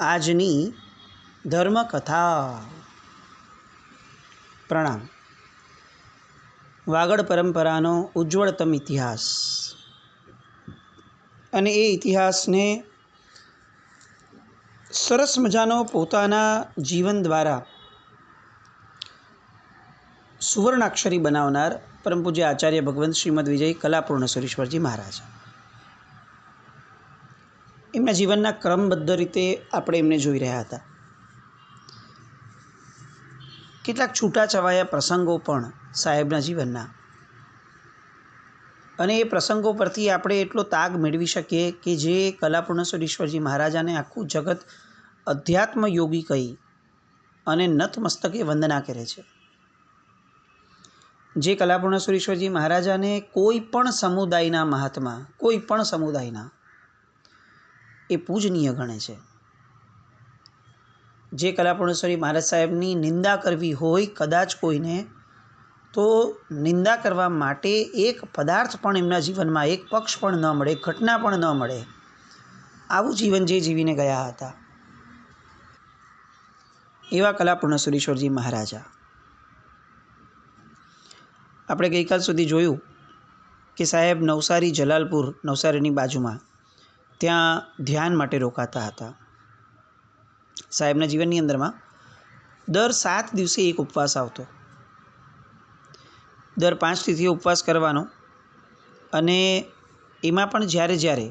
આજની ધર્મકથા. પ્રણામ. વાગડ પરંપરાનો ઉજ્જવળતમ ઇતિહાસ, અને એ ઇતિહાસને સરસ મજાનો પોતાના જીવન દ્વારા સુવર્ણાક્ષરી બનાવનાર પરમ પૂજ્ય આચાર્ય ભગવંત શ્રીમદ વિજય કલાપૂર્ણ સુરેશ્વરજી મહારાજ, એમના જીવનના ક્રમબદ્ધ રીતે આપણે એમને જોઈ રહ્યા હતા. કેટલાક છૂટાછવાયા પ્રસંગો પણ સાહેબના જીવનના, અને એ પ્રસંગો પરથી આપણે એટલો તાગ મેળવી શકીએ કે જે કલાપૂર્ણ સુરેશ્વરજી મહારાજાને આખું જગત અધ્યાત્મ યોગી કહી અને નતમસ્તકે વંદના કરે છે. જે કલાપૂર્ણ સુરેશ્વરજી મહારાજાને કોઈ પણ સમુદાયના મહાત્મા, કોઈ પણ સમુદાયના, એ પૂજનીય ગણે છે. જે કલાપૂર્ણેશ્વરી મહારાજ સાહેબની નિંદા કરવી હોય કદાચ કોઈને, તો નિંદા કરવા માટે એક પદાર્થ પણ એમના જીવનમાં, એક પક્ષ પણ ન મળે, ઘટના પણ ન મળે, આવું જીવન જે જીવીને ગયા હતા એવા કલાપૂર્ણ સુરેશ્વરજી મહારાજા. આપણે ગઈકાલ સુધી જોયું કે સાહેબ નવસારી, જલાલપુર, નવસારીની બાજુમાં ત્યાં ધ્યાન માટે રોકાતા હતા. સાહેબના જીવનની અંદરમાં દર 7 દિવસે એક ઉપવાસ આવતો, દર 5 તિથિએ ઉપવાસ કરવાનો, અને એમાં પણ જ્યારે જ્યારે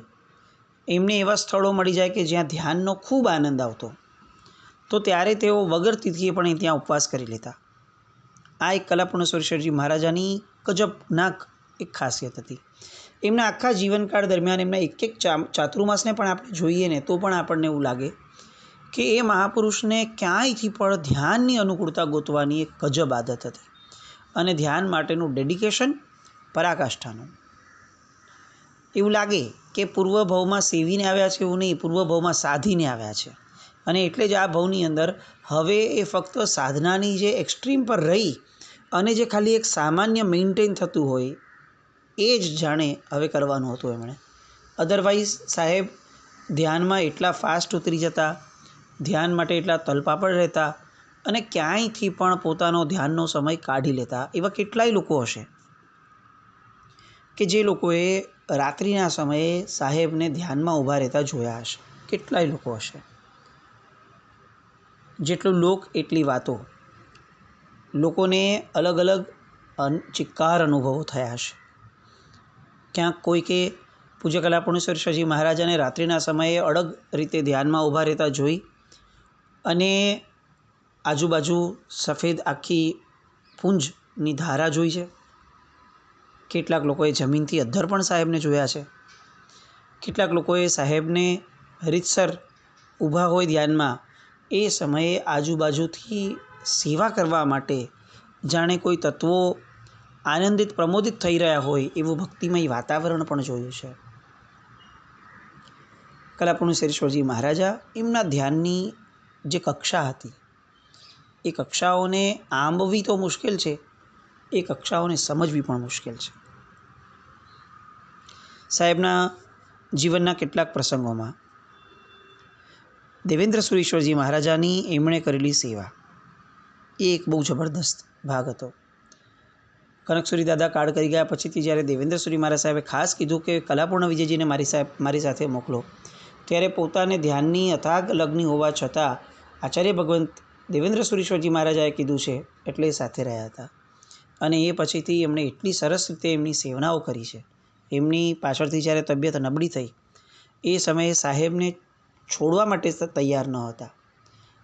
એમને એવા સ્થળો મળી જાય કે જ્યાં ધ્યાનનો ખૂબ આનંદ આવતો, તો ત્યારે તેઓ વગર તિથિએ પણ ત્યાં ઉપવાસ કરી લેતા. આ એક કલાપૂર્ણ સુરેશ્વરજી મહારાજાની ગજબનાક એક ખાસિયત હતી. એમના આખા જીવનકાળ દરમિયાન એમના એક એક ચાતુર્માસને પણ આપણે જોઈએ ને તો પણ આપણને એવું લાગે કે એ મહાપુરુષને ક્યાંયથી પણ ધ્યાનની અનુકૂળતા ગોતવાની એક ગજબ આદત હતી, અને ધ્યાન માટેનું ડેડિકેશન પરાકાષ્ઠાનું. એવું લાગે કે પૂર્વભવમાં સેવીને આવ્યા છે, એવું નહીં, પૂર્વભવમાં સાધીને આવ્યા છે. અને એટલે જ આ ભવની અંદર હવે એ ફક્ત સાધનાની જે એક્સ્ટ્રીમ પર રહી અને જે ખાલી એક સામાન્ય મેન્ટેન થતું હોય એ જ જાણે હવે કરવાનું હતું એમણે. અધરવાઇઝ સાહેબ ધ્યાનમાં એટલા ફાસ્ટ ઉતરી જતા, ધ્યાન માટે એટલા તલપાપડ રહેતા, અને ક્યાંયથી પણ પોતાનો ધ્યાનનો સમય કાઢી લેતા. એવા કેટલાય લોકો હશે કે જે લોકોએ રાત્રિના સમયે સાહેબને ધ્યાનમાં ઊભા રહેતા જોયા હશે. કેટલાય લોકો હશે. જેટલું લોક એટલી વાતો. લોકોને અલગ અલગ ચિક્કાર અનુભવો થયા હશે. ક્યાંક કોઈકે પૂજ્ય કલાપૂર્ણ સુરેશ્વરજી મહારાજાને રાત્રિના સમયે અડગ રીતે ધ્યાનમાં ઊભા રહેતા જોઈ, અને આજુબાજુ સફેદ આખી પુંજની ધારા જોઈ છે. કેટલાક લોકોએ જમીનથી અદ્ધર પણ સાહેબને જોયા છે. કેટલાક લોકોએ સાહેબને રીતસર ઊભા હોય ધ્યાનમાં, એ સમયે આજુબાજુથી સેવા કરવા માટે જાણે કોઈ તત્વો આનંદિત, પ્રમોદિત થઈ રહ્યા હોય એવું ભક્તિમય વાતાવરણ પણ જોયું છે. કલાપૂર્ણ સુરેશ્વરજી મહારાજા, એમના ધ્યાનની જે કક્ષા હતી એ કક્ષાઓને આંબવી તો મુશ્કેલ છે, એ કક્ષાઓને સમજવી પણ મુશ્કેલ છે. સાહેબના જીવનના કેટલાક પ્રસંગોમાં દેવેન્દ્ર સુરેશ્વરજી મહારાજાની એમણે કરેલી સેવા એ એક બહુ જબરદસ્ત ભાગ હતો. કનકસુરી દાદા કાળ કરી ગયા પછીથી જ્યારે દેવેન્દ્રસુરી મહારાજ સાહેબે ખાસ કીધું કે કલાપૂર્ણ વિજયજીને મારી સાથે મોકલો, ત્યારે પોતાને ધ્યાનની અથાગ લગ્ની હોવા છતાં આચાર્ય ભગવંત દેવેન્દ્ર સુરેશ્વરજી મહારાજાએ કીધું છે એટલે એ સાથે રહ્યા હતા. અને એ પછીથી એમણે એટલી સરસ રીતે એમની સેવનાઓ કરી છે. એમની પાછળથી જ્યારે તબિયત નબળી થઈ એ સમયે સાહેબને છોડવા માટે તૈયાર ન હતા,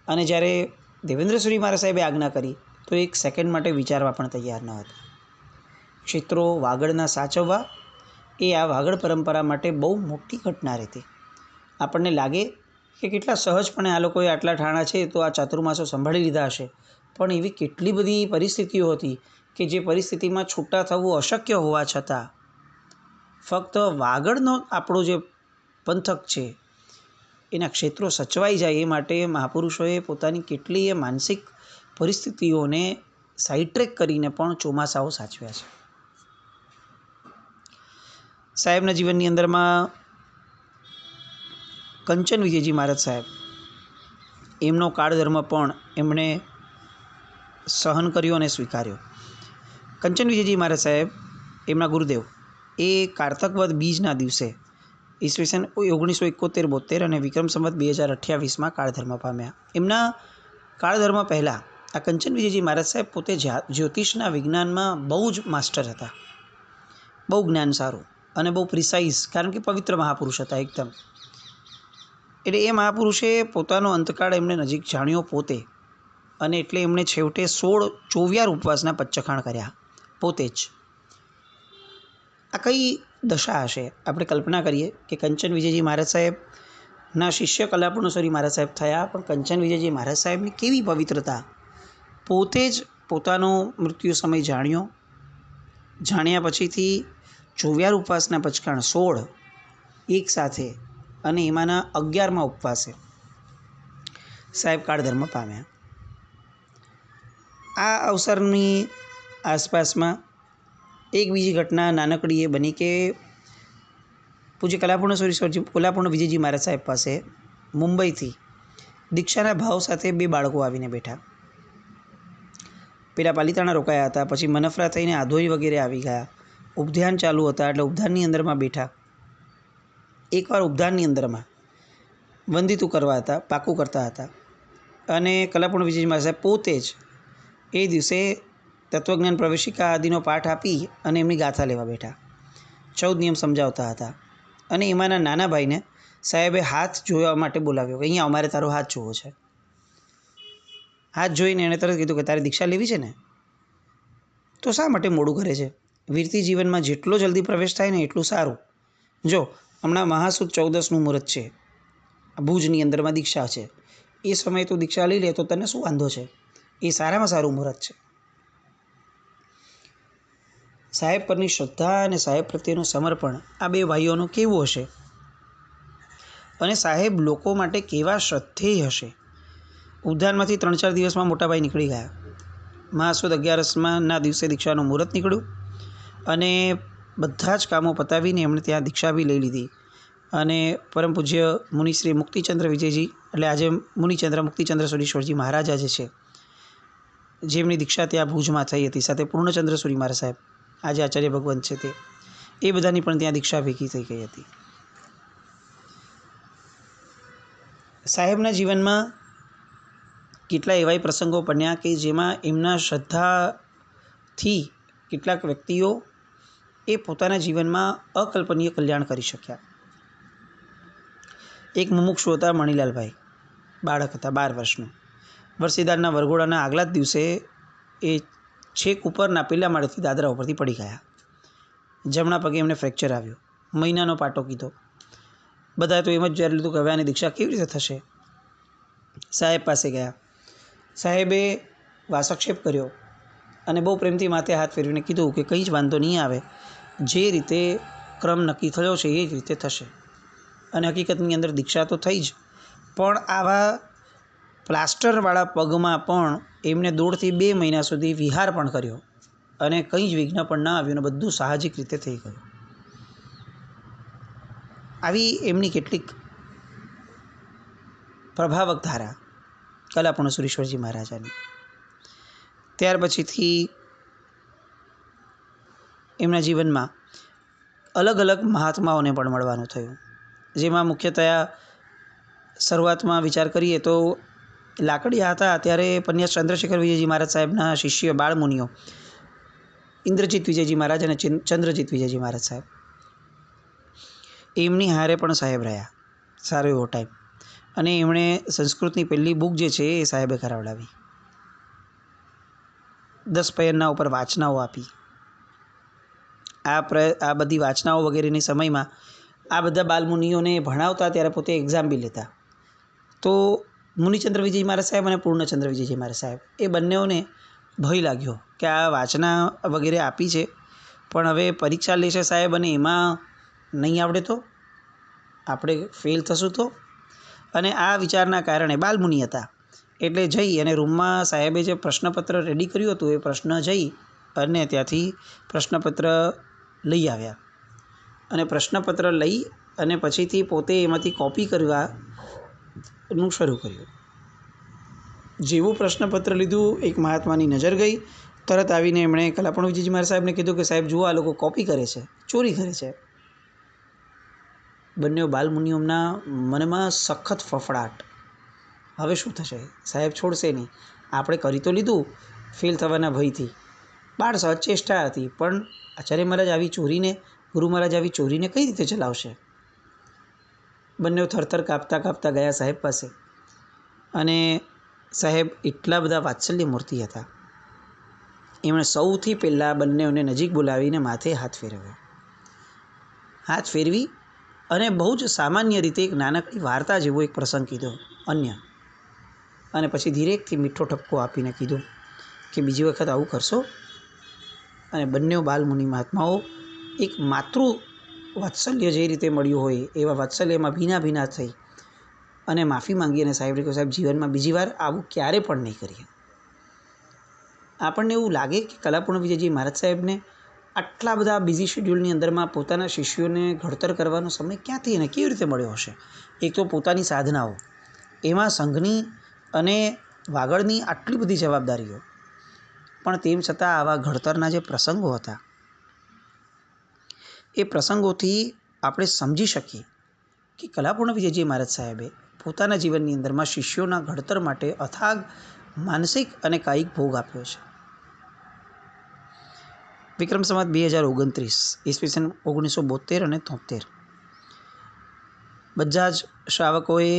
અને જ્યારે દેવેન્દ્રસુરી મહારાજ સાહેબે આજ્ઞા કરી તો એક સેકન્ડ માટે વિચારવા પણ તૈયાર ન હતા. ક્ષેત્રો વાગડના સાચવવા એ આ વાગડ પરંપરા માટે બહુ મોટી ઘટના રહેતી. આપણને લાગે કે કેટલા સહજપણે આ લોકોએ આટલા ઠાણા છે તો આ ચાતુર્માસો સંભાળી લીધા હશે, પણ એવી કેટલી બધી પરિસ્થિતિઓ હતી કે જે પરિસ્થિતિમાં છૂટા થવું અશક્ય હોવા છતાં ફક્ત વાગડનો આપણો જે પંથક છે એના ક્ષેત્રો સચવાઈ જાય એ માટે મહાપુરુષોએ પોતાની કેટલીય માનસિક પરિસ્થિતિઓને સાઈડ ટ્રેક કરીને પણ ચોમાસાઓ સાચવ્યા છે. સાહેબના જીવનની અંદરમાં કંચન વિજયજી મહારાજ સાહેબ, એમનો કાળધર્મ પણ એમણે સહન કર્યો અને સ્વીકાર્યો. કંચન વિજયજી મહારાજ સાહેબ, એમના ગુરુદેવ, એ કારતક વદ બીજના દિવસે ઈસવીસન 1971-72 અને વિક્રમ સંવત 2028માં કાળધર્મ પામ્યા. એમના કાળધર્મ પહેલાં આ કંચન વિજયજી મહારાજ સાહેબ પોતે જ્યોતિષના વિજ્ઞાનમાં બહુ જ માસ્ટર હતા, બહુ જ્ઞાન સારું અને બહુ પ્રિસાઇઝ, કારણ કે પવિત્ર મહાપુરુષ હતા એકદમ. એટલે એ મહાપુરુષે પોતાનો અંતકાળ એમને નજીક જાણ્યો પોતે, અને એટલે એમણે છેવટે 16 ઉપવાસના પચ્ચખાણ કર્યા પોતે જ. આ કઈ દશા હશે? આપણે કલ્પના કરીએ કે કંચન વિજયજી મહારાજ સાહેબના શિષ્ય કલાપૂર્ણેશ્વરી મહારાજ સાહેબ થયા, પણ કંચન વિજયજી મહારાજ સાહેબની કેવી પવિત્રતા! પોતે જ પોતાનો મૃત્યુ સમય જાણ્યો, જાણ્યા પછીથી 16 ઉપવાસના પચખાણ 16 એક સાથે, અને એમાંના 11મા ઉપવાસે સાહેબ કાળધર્મ પામ્યા. આ અવસરની આસપાસમાં એક બીજી ઘટના નાનકડી એ બની કે પૂજ્ય કલાપૂર્ણ વિજયજી મહારાજ સાહેબ પાસે મુંબઈથી દીક્ષાના ભાવ સાથે 2 બાળકો આવીને બેઠા. પેલા પાલિતાણા રોકાયા હતા, પછી મનફરા થઈને આધોઈ વગેરે આવી ગયા. ઉપધ્યાન ચાલુ હતા એટલે ઉપધાનની અંદરમાં બેઠા. એકવાર ઉપધાનની અંદરમાં વંદિતું કરવા હતા, પાકું કરતા હતા, અને કલાપૂર્ણ વિજયજી મહારાજ સાહેબ પોતે જ એ દિવસે તત્વજ્ઞાન પ્રવેશિકા આદિનો પાઠ આપી અને એમની ગાથા લેવા બેઠા. 14 નિયમ સમજાવતા હતા, અને એમાંના નાના ભાઈને સાહેબે હાથ જોવા માટે બોલાવ્યો કે અહીંયા અમારે તારો હાથ જોવો છે. હાથ જોઈને એણે તરત કીધું કે તારે દીક્ષા લેવી છે ને, તો શા માટે મોડું કરે છે? વીરતી જીવનમાં જેટલો જલ્દી પ્રવેશ થાય ને એટલું સારું. જો હમણાં મહાસુદ 14નું મુહૂર્ત છે, ભુજની અંદરમાં દીક્ષા છે, એ સમયે તું દીક્ષા લઈ લે તો તને શું વાંધો છે? એ સારામાં સારું મુહૂર્ત છે. સાહેબ પરની શ્રદ્ધા અને સાહેબ પ્રત્યેનું સમર્પણ આ 2 ભાઈઓનું કેવું હશે, અને સાહેબ લોકો માટે કેવા શ્રદ્ધેય હશે. ઉદ્યાનમાંથી 3-4 દિવસમાં મોટાભાઈ નીકળી ગયા. મહાસુદ 11ના દિવસે દીક્ષાનું મુહૂર્ત નીકળ્યું, અને બધા જ કામો પતાવીને એમણે ત્યાં દીક્ષા બી લઈ લીધી. અને પરમ પૂજ્ય મુનિશ્રી મુક્તિચંદ્ર વિજયજી, એટલે આજે મુનિચંદ્ર મુક્તિચંદ્ર સુરીશ્વરજી મહારાજ આજે છે, જેમની દીક્ષા ત્યાં ભુજમાં થઈ હતી, સાથે પૂર્ણચંદ્ર સુરી મહારાજ સાહેબ આજે આચાર્ય ભગવંત છે તે, એ બધાની પણ ત્યાં દીક્ષા ભેગી થઈ ગઈ હતી. સાહેબના જીવનમાં કેટલા એવાય પ્રસંગો બન્યા કે જેમાં એમના શ્રદ્ધાથી કેટલાક વ્યક્તિઓ એ પોતાના જીવનમાં અકલ્પનીય કલ્યાણ કરી શક્યા. એક મુમુક્ષુ હતા મણિલાલભાઈ, બાળક હતા 12 વર્ષનું. વરસીદારના વરઘોડાના આગલા જ દિવસે એ છેક ઉપરના પેલા માળેથી દાદરા ઉપરથી પડી ગયા. જમણા પગે એમને ફ્રેક્ચર આવ્યું. મહિનાનો પાટો કીધો. બધાએ તો એમ જ વિચારી લીધું કે હવે આની દીક્ષા કેવી રીતે થશે. સાહેબ પાસે ગયા. સાહેબે વાસક્ષેપ કર્યો અને બહુ પ્રેમથી માથે હાથ ફેરવીને કીધું કે કંઈ જ વાંધો નહીં આવે, જે રીતે ક્રમ નક્કી થયો છે એ જ રીતે થશે. અને હકીકતની અંદર દીક્ષા તો થઈ જ, પણ આવા પ્લાસ્ટરવાળા પગમાં પણ એમને 1.5 થી 2 મહિના સુધી વિહાર પણ કર્યો, અને કંઈ જ વિઘ્ન પણ ના આવ્યું, અને બધું સાહજિક રીતે થઈ ગયું. આવી એમની કેટલીક પ્રભાવક ધારા કલાપૂર્ણ સુરીશ્વરજી મહારાજાની. ત્યાર પછીથી એમના જીવનમાં અલગ અલગ મહાત્માઓને પણ મળવાનું થયું, જેમાં મુખ્યતયા શરૂઆતમાં વિચાર કરીએ તો લાકડિયા હતા ત્યારે પન્યા ચંદ્રશેખર વિજયજી મહારાજ સાહેબના શિષ્ય બાળમુનિઓ ઇન્દ્રજીત વિજયજી મહારાજ અને ચંદ્રજીત વિજયજી મહારાજ સાહેબ, એમની હારે પણ સાહેબ રહ્યા સારો એવો ટાઈમ. અને એમણે સંસ્કૃતની પહેલી બુક જે છે એ સાહેબે કરાવડાવી. 10 પયરના ઉપર વાચનાઓ આપી. આ બધી વાચનાઓ વગેરેની સમયમાં આ બધા બાલમુનિઓને ભણાવતા ત્યારે પોતે એક્ઝામ બી લેતા. તો મુનિચંદ્ર વિજય મહારાજ સાહેબ અને પૂર્ણચંદ્ર વિજયજી મહારાજ સાહેબ એ બંનેઓને ભય લાગ્યો કે આ વાચના વગેરે આપી છે, પણ હવે પરીક્ષા લેશે સાહેબ અને એમાં નહીં આવડે તો આપણે ફેલ થશું તો. અને આ વિચારના કારણે બાલમુનિ હતા એટલે જઈ અને રૂમમાં સાહેબે જે પ્રશ્નપત્ર રેડી કર્યું હતું એ પ્રશ્ન જઈ અને ત્યાંથી પ્રશ્નપત્ર લઈ આવ્યા, અને પ્રશ્નપત્ર લઈ અને પછીથી પોતે એમાંથી કોપી કરવાનું શરૂ કર્યું. જેવું પ્રશ્નપત્ર લીધું એક મહાત્માની નજર ગઈ, તરત આવીને એમણે કલાપૂર્ણ વિજયજી મહારાજ સાહેબને કીધું કે સાહેબ જુઓ, આ લોકો કોપી કરે છે, ચોરી કરે છે. બંને બાલમુનિઓના મનમાં સખત ફફડાટ. હવે શું થશે? સાહેબ છોડશે નહીં. આપણે કરી તો લીધું ફેલ થવાના ભયથી, બાળ સહજ ચેષ્ટા હતી, પણ આચાર્ય મહારાજ આવી ચોરીને, ગુરુ મહારાજ આવી ચોરીને કઈ રીતે ચલાવશે? બંને થરથર કાપતા કાપતા ગયા સાહેબ પાસે, અને સાહેબ એટલા બધા વાત્સલ્ય મૂર્તિ હતા. એમણે સૌથી પહેલાં બંનેઓને નજીક બોલાવીને માથે હાથ ફેરવ્યો. હાથ ફેરવી અને બહુ જ સામાન્ય રીતે એક નાનકડી વાર્તા જેવો એક પ્રસંગ કીધો અન્ય, અને પછી ધીરેકથી મીઠો ઠપકો આપીને કીધું કે બીજી વખત આવું કરશો? અને બંને બાલમુનિ મહાત્માઓ એક માતૃ વાત્સલ્ય જે રીતે મળ્યું હોય એવા વાત્સલ્યમાં ભીના ભીના થઈ અને માફી માંગી અને સાહેબને કહ્યું, સાહેબ જીવનમાં બીજી વાર આવું ક્યારે પણ નહીં કરીએ. આપણને એવું લાગે કે કલાપૂર્ણ વિજયજી મહારાજ સાહેબને આટલા બધા બિઝી શેડ્યુલની અંદરમાં પોતાના શિષ્યોને ઘડતર કરવાનો સમય ક્યાંથી અને કેવી રીતે મળ્યો હશે? એક તો પોતાની સાધનાઓ, એમાં સંઘની અને વાગડની આટલી બધી જવાબદારીઓ, પણ તેમ છતાં આવા ઘડતરના જે પ્રસંગો હતા એ પ્રસંગોથી આપણે સમજી શકીએ કે કલાપૂર્ણ વિજયજી મહારાજ સાહેબે પોતાના જીવનની અંદરમાં શિષ્યોના ઘડતર માટે અથાગ માનસિક અને કાયિક ભોગ આપ્યો છે. વિક્રમ સંવત 2029 ઈસવીસન 1972 અને 73 બધા જ શ્રાવકોએ,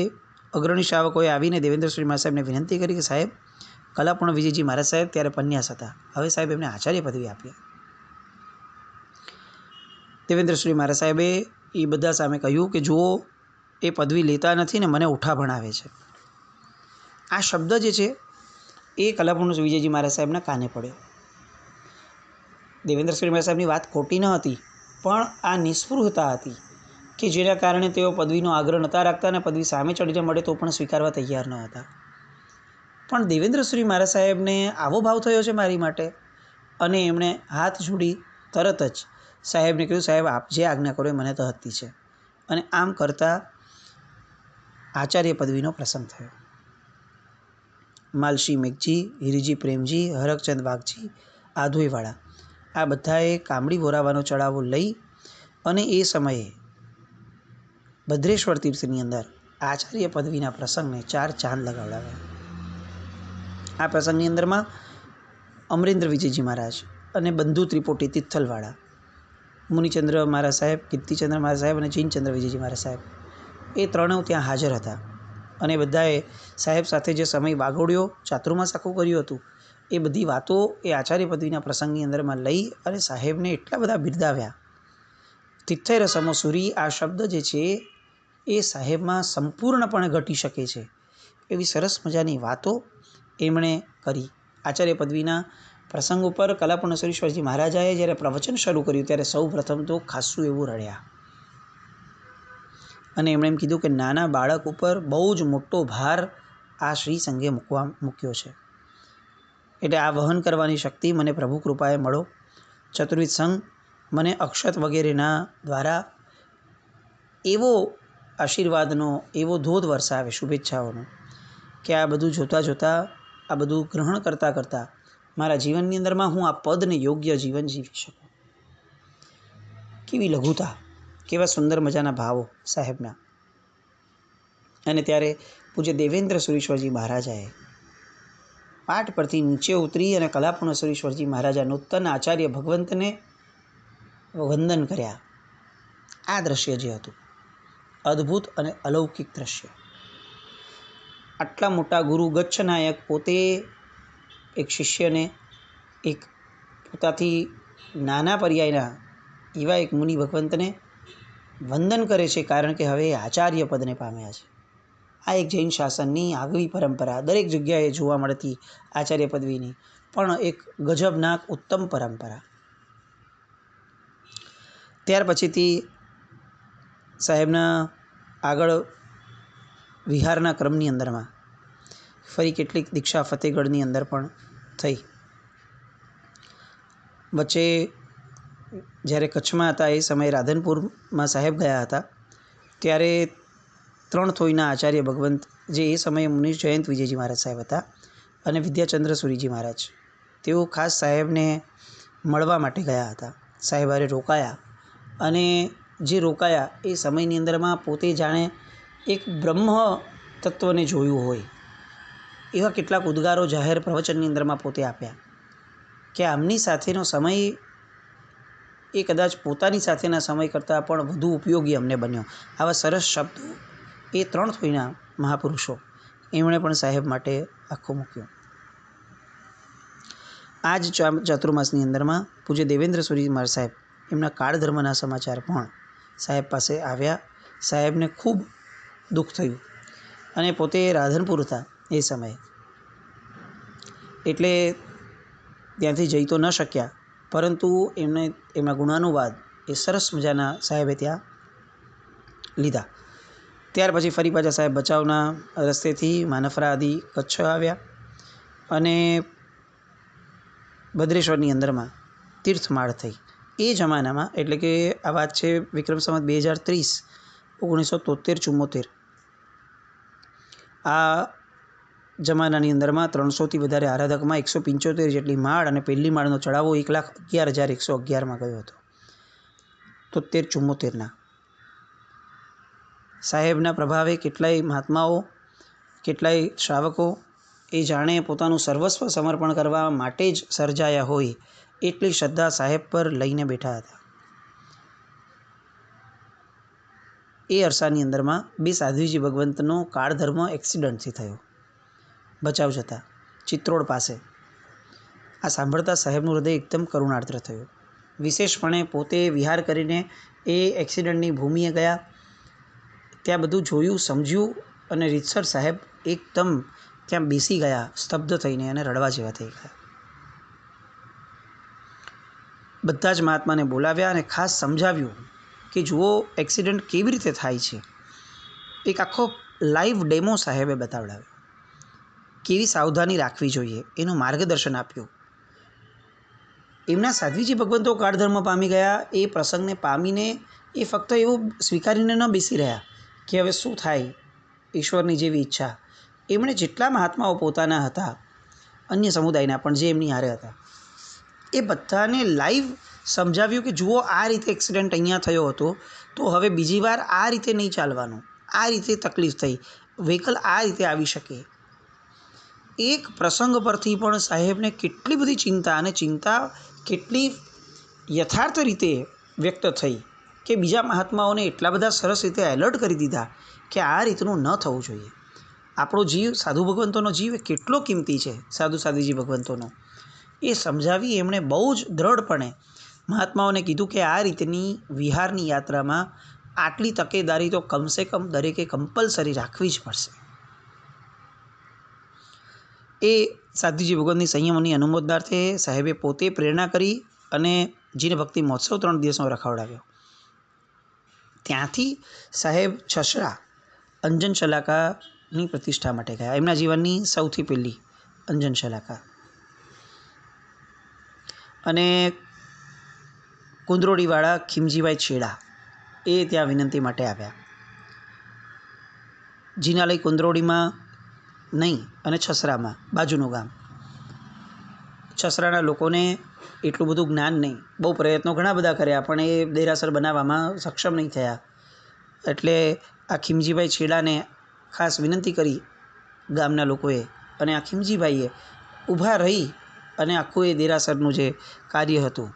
અગ્રણી શ્રાવકોએ આવીને દેવેન્દ્રશ્રી મહારાજ સાહેબને વિનંતી કરી કે સાહેબ, કલાપૂર્ણ વિજયજી મહારાજ સાહેબ ત્યારે પન્યાસ હતા, હવે સાહેબ એમને આચાર્ય પદવી આપી. દેવેન્દ્રશ્રી મહારાજ સાહેબે એ બધા સામે કહ્યું કે જુઓ, એ પદવી લેતા નથી ને મને ઉઠા ભણાવે છે. આ શબ્દ જે છે એ કલાપૂર્ણ વિજયજી મહારાજ સાહેબના કાને પડ્યો. દેવેન્દ્રશ્રી મહારાજ સાહેબની વાત ખોટી ન હતી, પણ આ નિસ્પૃહતા હતી કે જેના કારણે તેઓ પદવીનો આગ્રહ નહોતા રાખતા અને પદવી સામે ચડીને મળે તો પણ સ્વીકારવા તૈયાર ન હતા. પણ દેવેન્દ્રશ્રી મહારાજ સાહેબને આવો ભાવ થયો છે મારી માટે, અને એમણે હાથ જોડી તરત જ સાહેબને કહ્યું, સાહેબ આપ જે આજ્ઞા કરો એ મને તો હતી છે. અને આમ કરતાં આચાર્ય પદવીનો પ્રસંગ થયો. માલશી મેઘજી, હિરીજી પ્રેમજી, હરકચંદ વાઘજી, આધોઈવાળા, આ બધાએ કામડી બોરાવાનો ચડાવો લઈ અને એ સમયે ભદ્રેશ્વર તીર્થની અંદર આચાર્ય પદવીના પ્રસંગને 4 ચાંદ લગાવડાવ્યા. આ પ્રસંગની અંદરમાં અમરેન્દ્ર વિજયજી મહારાજ અને બંધુ ત્રિપોટી તિથલવાળા, મુનિચંદ્ર મહારાજ સાહેબ, કીર્તિચંદ્ર મહારાજ સાહેબ અને જીનચંદ્ર વિજયજી મહારાજ સાહેબ, એ ત્રણેય ત્યાં હાજર હતા. અને બધાએ સાહેબ સાથે જે સમય વાગોડ્યો, ચાતુર્માસ આખું કર્યું હતું, એ બધી વાતો એ આચાર્ય પદવીના પ્રસંગની અંદરમાં લઈ અને સાહેબને એટલા બધા બિરદાવ્યા. તિથ્થૈ રસમો સુરી, આ શબ્દ જે છે એ સાહેબમાં સંપૂર્ણપણે ઘટી શકે છે એવી સરસ મજાની વાતો એમણે કરી. આચાર્ય પદવીના પ્રસંગ ઉપર કલાપૂર્ણ સુરેશ્વરજી મહારાજાએ જ્યારે પ્રવચન શરૂ કર્યું ત્યારે સૌ પ્રથમ તો ખાસું એવું રડ્યા, અને એમણે એમ કીધું કે નાના બાળક ઉપર બહુ જ મોટો ભાર આ શ્રી સંઘે મૂક્યો છે, એટલે આ વહન કરવાની શક્તિ મને પ્રભુ કૃપાએ મળો. ચતુર્વિધ સંઘ મને અક્ષત વગેરેના દ્વારા એવો આશીર્વાદનો એવો ધોધ વરસાવે શુભેચ્છાઓનો કે આ બધું જોતાં જોતાં, આ બધું ગ્રહણ કરતાં કરતાં મારા જીવનની અંદરમાં હું આ પદને યોગ્ય જીવન જીવી શકું. કેવી લઘુતા, કેવા સુંદર મજાના ભાવો સાહેબના. અને ત્યારે પૂજ્ય દેવેન્દ્ર સુરીશ્વરજી મહારાજાએ પાઠ પરથી નીચે ઉતરી અને કલાપૂર્ણ સુરેશ્વરજી મહારાજા નૂતન આચાર્ય ભગવંતને વંદન કર્યા. આ દ્રશ્ય જે હતું અદ્ભુત અને અલૌકિક દ્રશ્ય. આટલા મોટા ગુરુ ગચ્છનાયક પોતે એક શિષ્યને, એક પોતાથી નાના પર્યાયના એવા એક મુનિ ભગવંતને વંદન કરે છે, કારણ કે હવે આચાર્ય પદને પામ્યા છે. આ એક જૈન શાસનની આગવી પરંપરા, દરેક જગ્યાએ જોવા મળતી આચાર્ય પદવીની, પણ એક ગજબનાક ઉત્તમ પરંપરા. ત્યાર પછીથી સાહેબના આગળ વિહારના ક્રમની અંદરમાં ફરી કેટલીક દીક્ષા ફતેહગઢની અંદર પણ થઈ. વચ્ચે જ્યારે કચ્છમાં હતા એ સમયે રાધનપુરમાં સાહેબ ગયા હતા, ત્યારે 3 થોઈના આચાર્ય ભગવંત, જે એ સમયે મુનિ જયંત વિજયજી મહારાજ સાહેબ હતા, અને વિદ્યાચંદ્ર સુરીજી મહારાજ તેઓ ખાસ સાહેબને મળવા માટે ગયા હતા. સાહેબ હારે રોકાયા અને જે રોકાયા એ સમયની અંદરમાં પોતે જાણે એક બ્રહ્મ તત્વને જોયું હોય એવા કેટલાક ઉદ્ગારો જાહેર પ્રવચનની અંદરમાં પોતે આપ્યા કે આમની સાથેનો સમય એ કદાચ પોતાની સાથેના સમય કરતાં પણ વધુ ઉપયોગી અમને બન્યો. આવા સરસ શબ્દો એ 3 થોઈના મહાપુરુષો એમણે પણ સાહેબ માટે આખું મૂક્યું. આ જ ચાતુર્માસની અંદરમાં પૂજ્ય દેવેન્દ્ર સુરી મહારાજ સાહેબ એમના કાળધર્મના સમાચાર પણ સાહેબ પાસે આવ્યા. સાહેબને ખૂબ દુઃખ થયું અને પોતે રાધનપુર હતા એ સમયે, એટલે ત્યાંથી જઈ તો ન શક્યા, પરંતુ એમના ગુણાનુવાદ એ સરસ મજાના સાહેબે ત્યાં લીધા. ત્યાર પછી ફરી પાછા સાહેબ બચાવના રસ્તેથી માનફરા આદિ કચ્છ આવ્યા અને ભદ્રેશ્વરની અંદરમાં તીર્થમાળ થઈ. એ જમાનામાં એટલે કે આ વાત છે વિક્રમ સંવત 2030 1973-74 આ જમાનાની અંદરમાં 300થી વધારે આરાધકમાં 175 જેટલી માળ અને પહેલી માળનો ચડાવો 1,11,111માં ગયો હતો. 73-74ના સાહેબના પ્રભાવે કેટલાય મહાત્માઓ, કેટલાય શ્રાવકો એ જાણે પોતાનું સર્વસ્વ સમર્પણ કરવા માટે જ સર્જાયા હોય એટલી શ્રદ્ધા સાહેબ પર લઈને બેઠા હતા. એ અરસાની અંદરમાં 2 સાધ્વીજી ભગવંતનો કાળધર્મ એક્સિડન્ટથી થયો બચાવ જતા ચિત્રોડ પાસે. આ સાંભળતા સાહેબનું હૃદય એકદમ કરુણાર્દ્ર થયું. વિશેષપણે પોતે વિહાર કરીને એ એક્સિડન્ટની ભૂમિએ ગયા, ત્યાં બધું જોયું, સમજ્યું અને રીતસર સાહેબ એકદમ ત્યાં બેસી ગયા સ્તબ્ધ થઈને અને રડવા જેવા થઈ ગયા. બધા જ મહાત્માને બોલાવ્યા અને ખાસ સમજાવ્યું કે જુઓ એક્સિડન્ટ કેવી રીતે થાય છે. એક આખો લાઈવ ડેમો સાહેબે બતાવડાવ્યો, કેવી સાવધાની રાખવી જોઈએ એનું માર્ગદર્શન આપ્યું. એમના સાધ્વીજી ભગવંતો કાળધર્મ પામી ગયા એ પ્રસંગને પામીને એ ફક્ત એવું સ્વીકારીને ન બેસી રહ્યા કે હવે શું થાય, ઈશ્વરની જેવી ઈચ્છા. એમણે જેટલા મહાત્માઓ પોતાના હતા અન્ય સમુદાયના પણ જે એમની હારે હતા એ બધાને લાઈવ સમજાવ્યું કે જુઓ આ રીતે એક્સિડન્ટ અહીંયા થયો હતો તો હવે બીજી વાર આ રીતે નહીં ચાલવાનું, આ રીતે તકલીફ થઈ, વ્હીકલ આ રીતે આવી શકે. એક પ્રસંગ પરથી પણ સાહેબને કેટલી બધી ચિંતા અને ચિંતા કેટલી યથાર્થ રીતે વ્યક્ત થઈ કે બીજા મહાત્માઓને એટલા બધા સરસ રીતે એલર્ટ કરી દીધા કે આ રીતનું ન થવું જોઈએ. આપણો જીવ, સાધુ ભગવંતોનો જીવ એ કેટલો કિંમતી છે, સાધુજી ભગવંતોનો. એ સમજાવી એમણે બહુ જ દ્રઢપણે મહાત્માઓને કીધું કે આ રીતની વિહારની યાત્રામાં આટલી તકેદારી તો કમસે કમ દરેકે કમ્પલસરી રાખવી જ પડશે. એ સાધુજી ભગવંતની સંયમોની અનુમોદનાર્થે સાહેબે પોતે પ્રેરણા કરી અને જીન ભક્તિ મહોત્સવ 3 દિવસનો રખાવડાવ્યો. ત્યાંથી સાહેબ છસરા અંજન શલાકાની પ્રતિષ્ઠા માટે ગયા. એમના જીવનની સૌથી પહેલી અંજન શલાકા. અને કુંદરોડીવાળા ખીમજીભાઈ છેડા એ ત્યાં વિનંતી માટે આવ્યા. જીનાલય કુંદરોડીમાં નહીં અને છસરામાં, બાજુનું ગામ. છસરાના લોકોને એટલું બધું જ્ઞાન નહીં, બહુ પ્રયત્નો ઘણા બધા કર્યા પણ એ દેરાસર બનાવવામાં સક્ષમ નહીં થયા. એટલે આ ખીમજીભાઈ છેડાને ખાસ વિનંતી કરી ગામના લોકોએ અને આ ખીમજીભાઈએ ઊભા રહી અને આખું એ દેરાસરનું જે કાર્ય હતું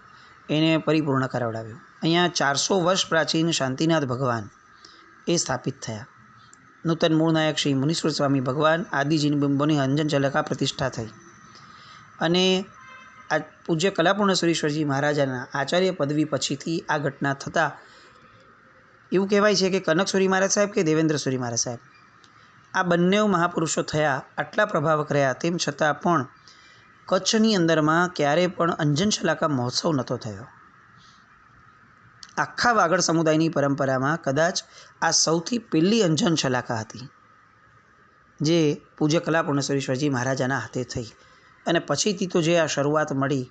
એને પરિપૂર્ણ કરાવડાવ્યું. અહીંયા 400 વર્ષ પ્રાચીન શાંતિનાથ ભગવાન એ સ્થાપિત થયા. નૂતન મૂળનાયક શ્રી મુનીશ્વર સ્વામી ભગવાન આદિજીની બિંબોની અંજન શલાકા પ્રતિષ્ઠા થઈ. અને આ પૂજ્ય કલાપૂર્ણ સુરેશ્વરજી મહારાજાના આચાર્ય પદવી પછીથી આ ઘટના થતાં એવું કહેવાય છે કે કનકસુરી મહારાજ સાહેબ કે દેવેન્દ્ર સુરી મહારાજ સાહેબ આ બંને મહાપુરુષો થયા, આટલા પ્રભાવક રહ્યા, તેમ છતાં પણ કચ્છની અંદરમાં ક્યારેય પણ અંજન શલાકા મહોત્સવ નહોતો થયો. આખા વાગડ સમુદાયની પરંપરામાં કદાચ આ સૌથી પહેલી અંજન શલાકા હતી જે પૂજ્ય કલાપૂર્ણ સુરેશ્વરજી મહારાજાના હાથે થઈ. અને પછીથી તો જે આ શરૂઆત મળી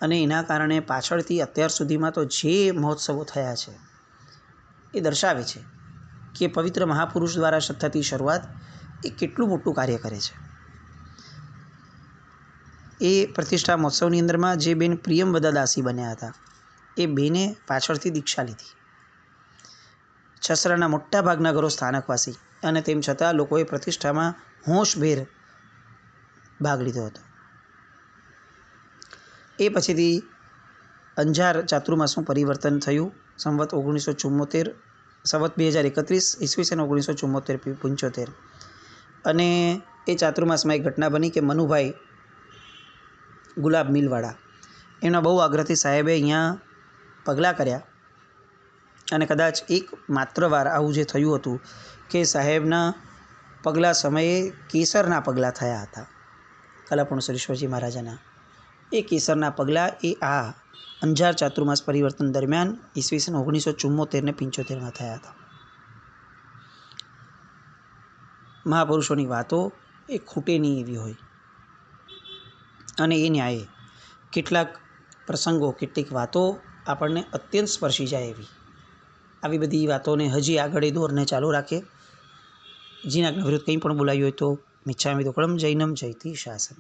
અને એના કારણે પાછળથી અત્યાર સુધીમાં તો જે મહોત્સવો થયા છે એ દર્શાવે છે કે પવિત્ર મહાપુરુષ દ્વારા થતી શરૂઆત એ કેટલું મોટું કાર્ય કરે છે. એ પ્રતિષ્ઠા મહોત્સવની અંદરમાં જે બેન પ્રિયમવદા દાસી બન્યા હતા એ બેને પાછળથી દીક્ષા લીધી. છસરાના મોટા ભાગના ઘરો સ્થાનકવાસી, અને તેમ છતાં લોકોએ પ્રતિષ્ઠામાં હોંશભેર ભાગ લીધો હતો. એ પછીથી અંજાર ચાતુર્માસનું પરિવર્તન થયું. સંવત 1974, સંવત 2031, ઈસવીસન 1974-75. અને એ ચાતુર્માસમાં એક ઘટના બની કે મનુભાઈ ગુલાબ મિલવાળા એમના બહુ આગ્રહથી સાહેબે અહીંયા પગલાં કર્યા, અને કદાચ એક માત્ર વાર આવું જે થયું હતું કે સાહેબના પગલાં સમયે કેસરના પગલાં થયા હતા કલાપુણેશ્વરીશ્વરજી મહારાજાના. એ કેસરના પગલાં એ આ અંજાર ચાતુર્માસ પરિવર્તન દરમિયાન ઈસવીસન 1974 ને 75માં થયા હતા. મહાપુરુષોની વાતો એ ખૂટે નહીં એવી હોય, અને એ ન્યાયે કેટલાક પ્રસંગો, કેટલીક વાતો આપણને અત્યંત સ્પર્શી જાય એવી, આવી બધી વાતોને હજી આગળ એ દોરને ચાલુ રાખે. જીના વિરુદ્ધ કંઈ પણ બોલાયું હોય તો મિચ્છામિ દુક્કડમ જૈનમ જયતિ શાસન.